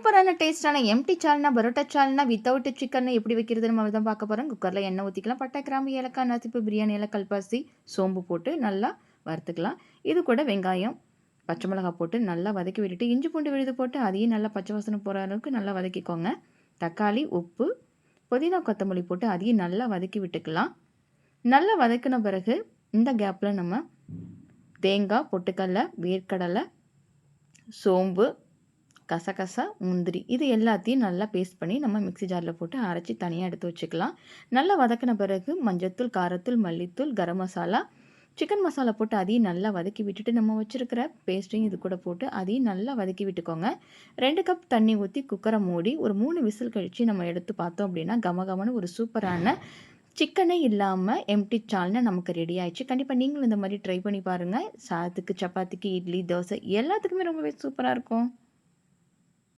சூப்பரான டேஸ்ட்டான எம்டி சால்னா, பரோட்டா சால்னா without chicken எப்படி வைக்கிறதுன்னு நம்ம தான் பார்க்க போறோம். குக்கர்ல எண்ணெய் ஊத்திக்கலாம். பட்டை, கிராம்பு, ஏலக்காய், நசிப்பு, பிரியாணி இலை, கல்பாசி, சோம்பு போட்டு நல்லா வறுத்துக்கலாம். இது கூட வெங்காயம், பச்சை மிளகாய் போட்டு நல்லா வதக்கி விட்டுட்டு, இஞ்சி பூண்டு விழுது போட்டு அதையும் நல்லா பச்சை வாசனை போகிற அளவுக்கு நல்லா வதக்கிக்கோங்க. தக்காளி, உப்பு, புதினா, கொத்தமல்லி போட்டு அதையும் நல்லா வதக்கி விட்டுக்கலாம். நல்லா வதக்கின பிறகு இந்த கேப்பில் நம்ம தேங்காய், பொட்டுக்கடலை, வேர்க்கடலை, சோம்பு, கசகசா, முந்திரி இது எல்லாத்தையும் நல்லா பேஸ்ட் பண்ணி நம்ம மிக்ஸி ஜாரில் போட்டு அரைச்சி தனியாக எடுத்து வச்சுக்கலாம். நல்லா வதக்கின பிறகு மஞ்சத்தூள், காரத்தூள், மல்லித்தூள், கரம் மசாலா, சிக்கன் மசாலா போட்டு அதையும் நல்லா வதக்கி விட்டுட்டு நம்ம வச்சுருக்கிற பேஸ்ட்டையும் இது கூட போட்டு அதையும் நல்லா வதக்கி விட்டுக்கோங்க. 2 கப் தண்ணி ஊற்றி குக்கரை மூடி ஒரு 3 விசில் கழித்து நம்ம எடுத்து பார்த்தோம் அப்படின்னா கமகமன்னு ஒரு சூப்பரான சிக்கனே இல்லாமல் எம்டி சால்னா நமக்கு ரெடி ஆயிடுச்சு. கண்டிப்பாக நீங்களும் இந்த மாதிரி ட்ரை பண்ணி பாருங்கள். சாதத்துக்கு, சப்பாத்திக்கு, இட்லி, தோசை எல்லாத்துக்குமே ரொம்பவே சூப்பராக இருக்கும்.